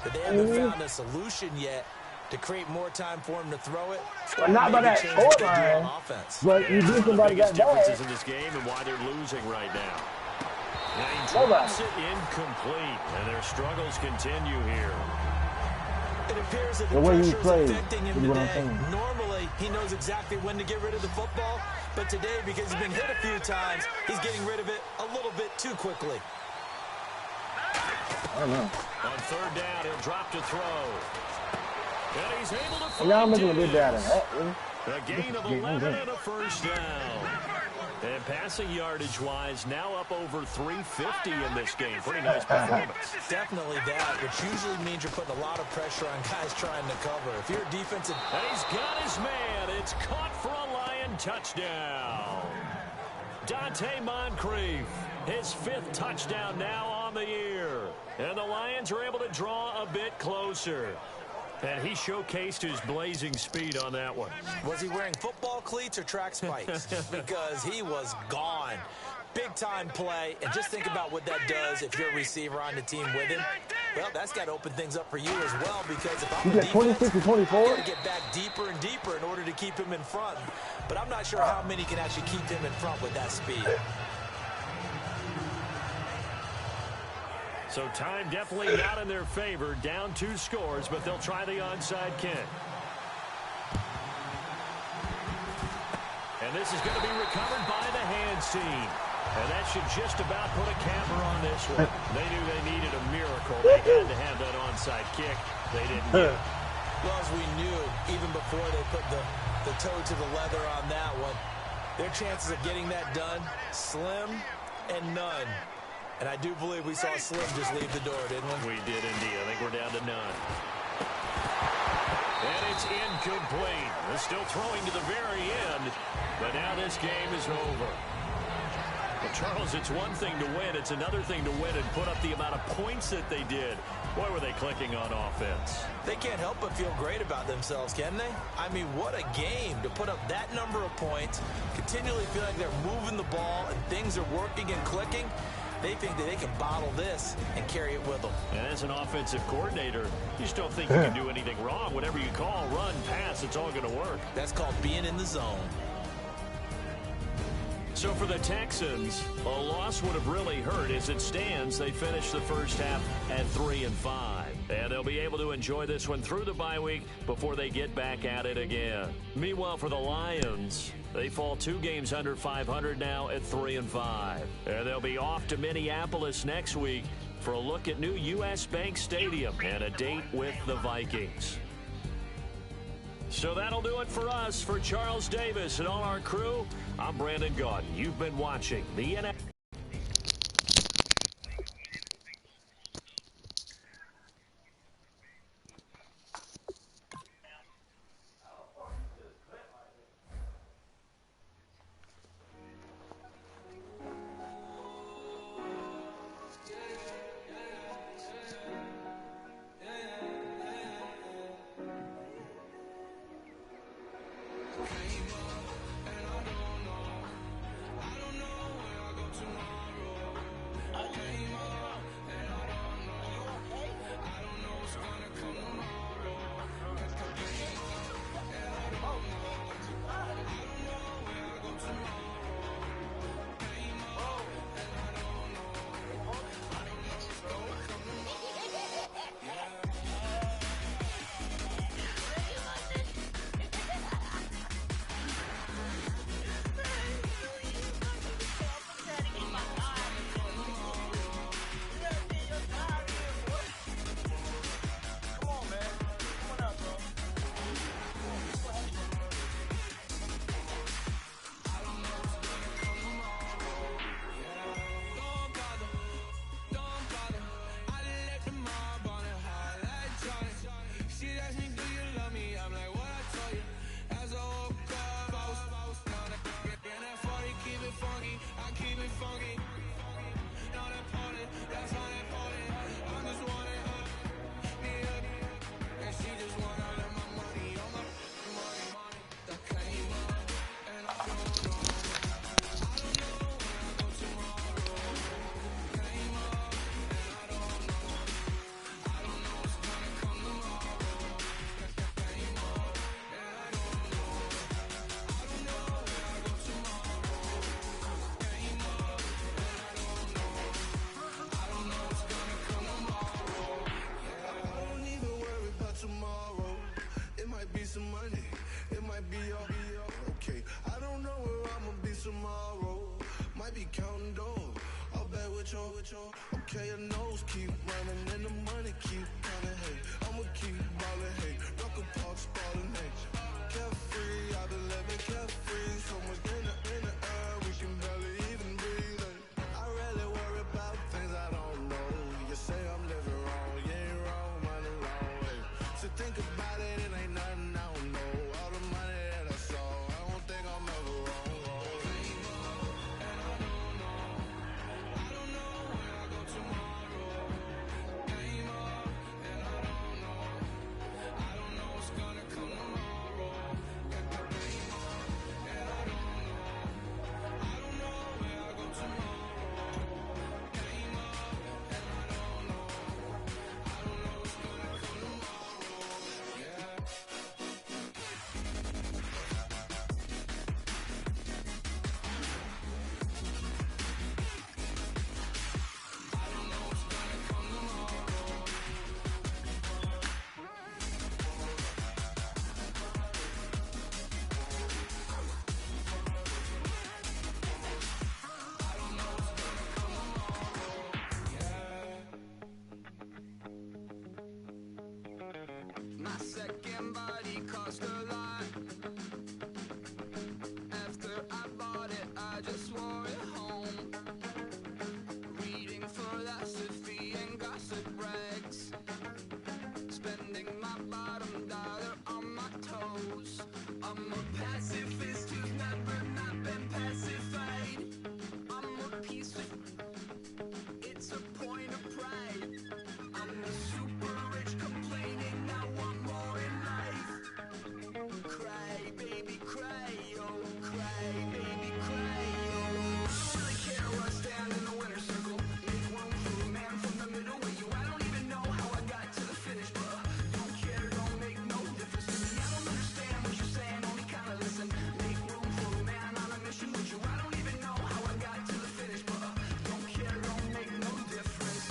B: That they haven't found a solution yet to create more time for him to throw it.
C: But not by that scoreline. But you do somebody that
A: differences in this game and why they're losing right now. Now he drops it incomplete, and their struggles continue here.
B: It appears that the pressure is affecting him today. Normally, he knows exactly when to get rid of the football, but today, because he's been hit a few times, he's getting rid of it a little bit too quickly.
C: I don't know.
A: On 3rd down, he'll drop to throw. And he's able to find
C: y'all making a bit better.
A: A gain of 11 and a 1st down. And passing yardage-wise, now up over 350 in this game. Pretty nice performance.
B: Definitely that, which usually means you're putting a lot of pressure on guys trying to cover. If you're a defensive...
A: And he's got his man. It's caught for a Lion touchdown. Dante Moncrief, his 5th touchdown now on the year. And the Lions are able to draw a bit closer. And he showcased his blazing speed on that one.
B: Was he wearing football cleats or track spikes? Because he was gone. Big-time play, and just think about what that does if you're a receiver on the team with him. Well, that's got to open things up for you as well, because if I'm
C: a defense, 26 to 24?
B: got to get back deeper and deeper in order to keep him in front. But I'm not sure how many can actually keep him in front with that speed.
A: So time definitely not in their favor. Down 2 scores, but they'll try the onside kick. And this is going to be recovered by the hands team. And that should just about put a capper on this one. They knew they needed a miracle. They had to have that onside kick. They didn't get it.
B: Well, as we knew, even before they put the toe to the leather on that one, their chances of getting that done, slim and none. And I do believe we saw Slim just leave the door, didn't we?
A: We did indeed. I think we're down to none. And it's incomplete. They're still throwing to the very end, but now this game is over. Well, Charles, it's one thing to win. It's another thing to win and put up the amount of points that they did. Boy, were they clicking on offense.
B: They can't help but feel great about themselves, can they? I mean, what a game to put up that number of points, continually feel like they're moving the ball and things are working and clicking. They think that they can bottle this and carry it with them.
A: And as an offensive coordinator, you just don't think you can do anything wrong. Whatever you call, run, pass, it's all going to work.
B: That's called being in the zone.
A: So for the Texans, a loss would have really hurt. As it stands, they finished the first half at 3-5. And they'll be able to enjoy this one through the bye week before they get back at it again. Meanwhile, for the Lions, they fall 2 games under 500 now at 3-5. And they'll be off to Minneapolis next week for a look at new U.S. Bank Stadium and a date with the Vikings. So that'll do it for us. For Charles Davis and all our crew, I'm Brandon Gaudin. You've been watching the NFL.
E: Okay, your nose keep running and the money keep coming. Hey, I'ma keep ballin'. Hey, rock a park ballin'. Hey, carefree, I've been living carefree. So much in the air, we can barely even breathe. Hey, I really worry about things I don't know. You say I'm living wrong, you ain't wrong, money wrong. Hey, so think about it, it ain't nothing I don't know. All the money that I saw, I don't think I'm ever wrong.
F: Second body cost a lot. After I bought it, I just wore it home. Reading philosophy and gossip rags. Spending my bottom dollar on my toes. I'm a pacifist who's never not been pacified. I'm a piece of... It's a point of pride. I'm a super rich complaining I want more in life. Cry, baby, cry, oh, cry, baby, cry, oh. I don't really care where I stand in the winner's circle. Make room for a man from the middle with you. I don't even know how I got to the finish, but don't care, don't make no difference to me. I don't understand what you're saying, only kinda listen. Make room for a man on a mission with you. I don't even know how I got to the finish, but don't care, don't make no difference.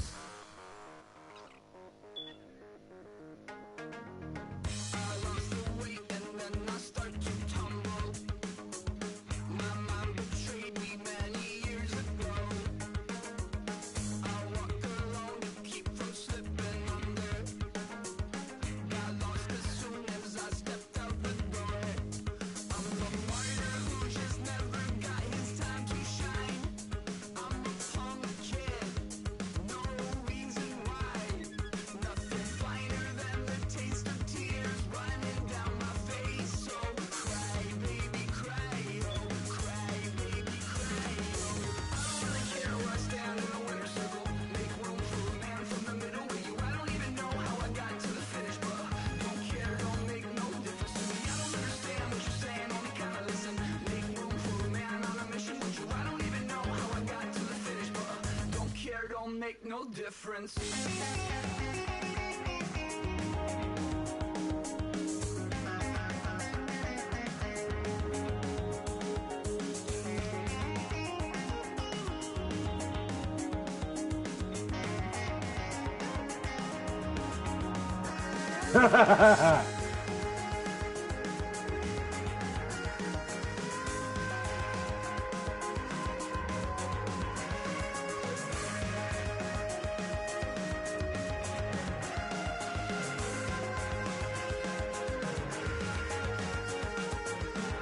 F: I lost the weight and then I start to tumble. My mom betrayed me many years ago. I walk alone to keep from slipping under. Got lost as soon as I stepped out the door. I'm the martyr who just never got his time to shine. I'm a punk kid, no reason why. Nothing finer than the taste of tears running down my face. So cry, baby, cry, oh, cry, baby, cry, oh. I don't really care where I stand in the winner's circle. Make room for a man from the middle with you. I don't even know how I got to the finish, but don't care, don't make no difference to me. I don't understand what you're saying, only kinda listen. Make room for a man on a mission with you. I don't even know how I got to the finish, but don't care, don't make no difference.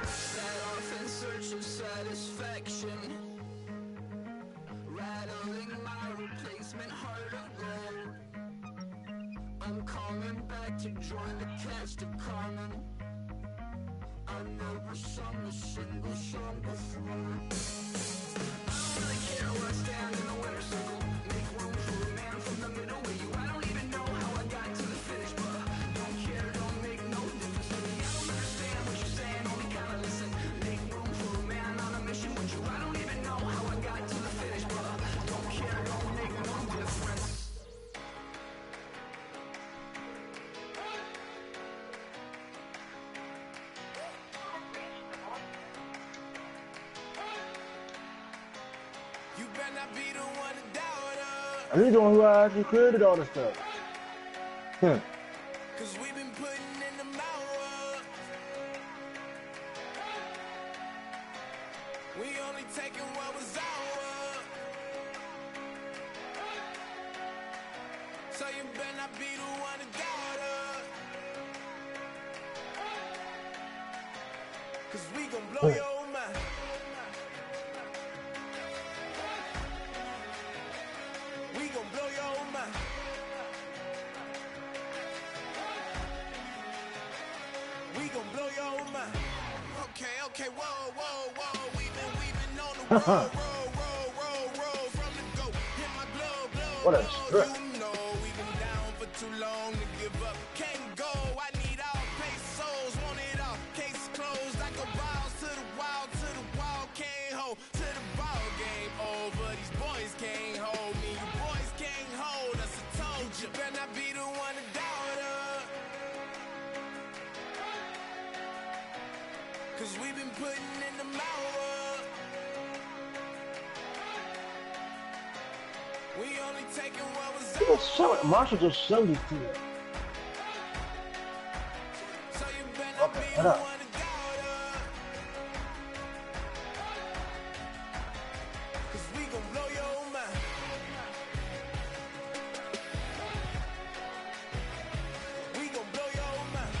F: Set off in search of satisfaction. Rattling my replacement heart of gold. I'm coming back to join the cast of Carmen. I never sung a single song before. I don't really care where I stand in the winner's circle. Make room for a man from the middle with you. I don't even know how I got to the finish, but don't care, don't make no difference to me. I don't understand what you're saying, only kinda listen. Make room for a man on a mission with you. I don't even know how I got to the finish, but don't care, don't make no difference. You better not be the one to doubt us.
C: And he's the one who actually created all this stuff.
E: Cause we've been putting in the hours. We only taking what was ours.
F: you better not be the one to doubt her. 'Cause we gon' blow your mind. We gon' blow your mind. We gon' blow your mind. Okay, whoa. We've been on the road from the go. Hit my blow.
C: What a strip.
F: You know we've been down for too long to give up. Can't go. I need all pesos. Want it all. Case closed. I go balls to the wall. Can't hold to the ball game over. These boys can't hold me. You boys can't hold us. I told you. Better not be the one to doubt her. 'Cause we've been putting in the hour. We only taking what was ours.
C: Marshall just showed it to you.
F: So you better not be
C: Shut
F: the
C: up.
F: one to doubt her. 'Cause we gon' blow your mind. We gon' blow your mind.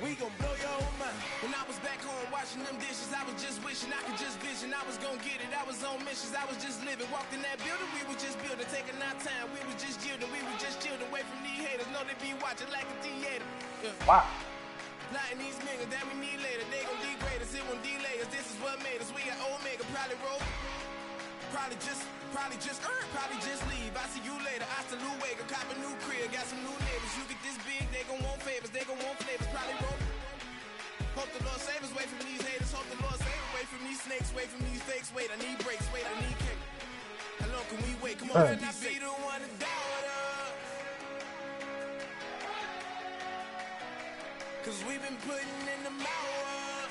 F: We gon' blow your mind. When I was back home washing them dishes, I was just wishing I could just vision. I was gon' get it. I was on missions. I was just living. Walked in that building, we was just building, taking our time. We was just yielding. We was just chilling away from these haters. Know they be watching like a theater. Yeah.
C: Wow.
F: Plotting these niggas that we need later. They gon' degrade us. It won't delay us. This is what made us. We got Omega. Probably roll. Probably just leave. I see you later. I salute Wake. Cop a new crib. Got some new neighbors. You get this big, they gon' want favors. They gon' want flavors. Probably roll. Hope the Lord save us. Wait from these haters. Hope the Lord save us. Wait from these snakes. Wait from these fakes. Wait, I need breaks. Wait, I need cake. How long can we wait? Come on,
C: Hey.
F: can I be the one to doubt her? 'Cause we've been putting in the hour.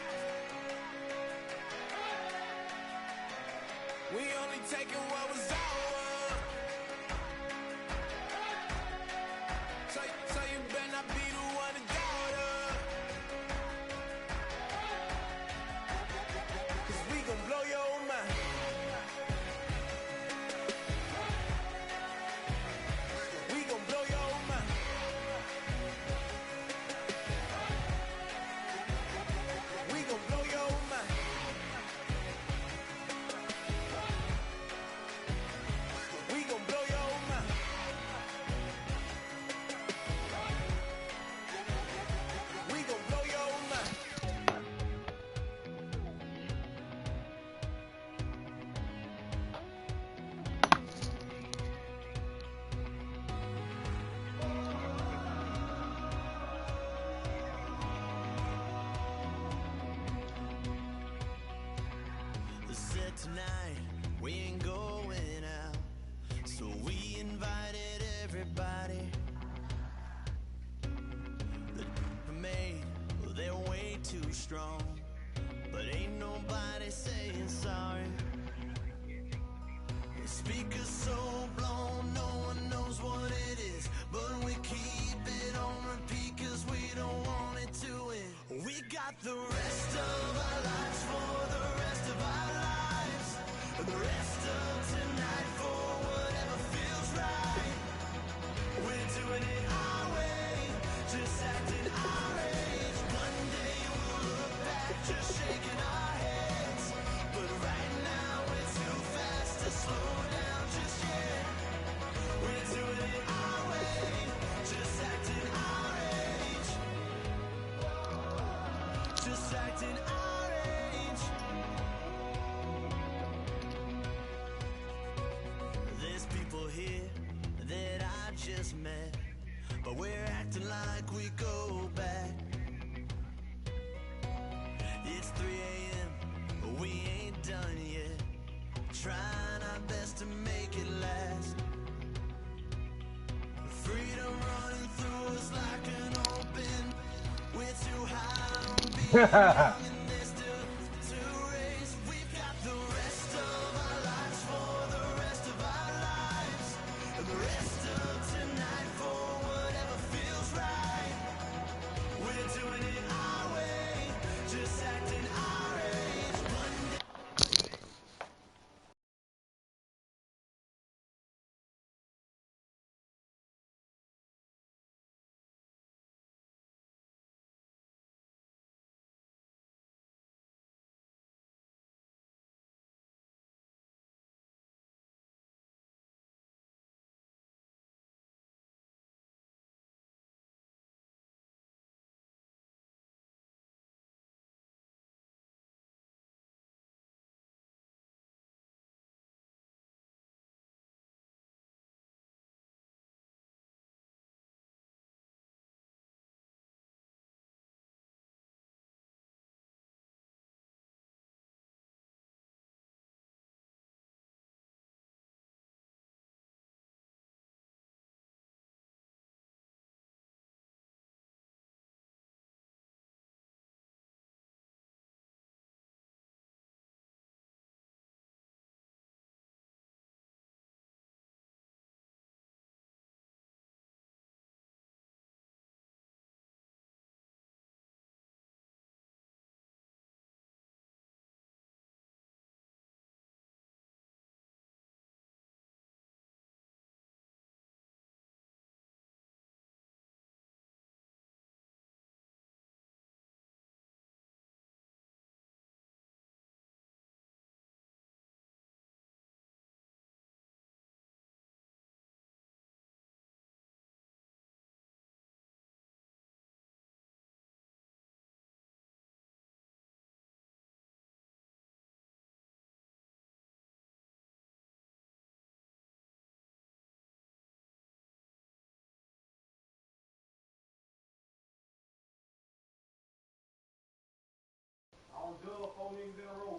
F: We only taking what was ours. So you better not be the one to doubt her. 'Cause we gon' blow your mind. We gon' blow your mind. We gon' blow your mind. We gon' blow your mind. We gon' blow your mind.
E: Said tonight we ain't going out, so we invited everybody. The made, well, they're way too strong, but ain't nobody saying sorry. The speaker's so blown, no one knows what it is, but we keep it on repeat 'cause we don't want it to end. We got the rest of our lives for the rest of our lives, the rest of tonight for whatever feels right. We're doing it our way, just acting our age. One day we'll look back, just shaking our heads, but right now we're too fast to slow down just yet. We're doing it our way, just acting our age, just acting our age. There's people here that I just met, but we're acting like we go back. It's 3 a.m., but we ain't done yet, trying our best to make it last. Freedom running through us like an open. We're too high on being young and there's still to race. We've got the rest of our lives for the rest of our lives, and the rest of tonight for whatever feels right. We're doing it our way, just acting our age. One day
G: 4 niggas in a row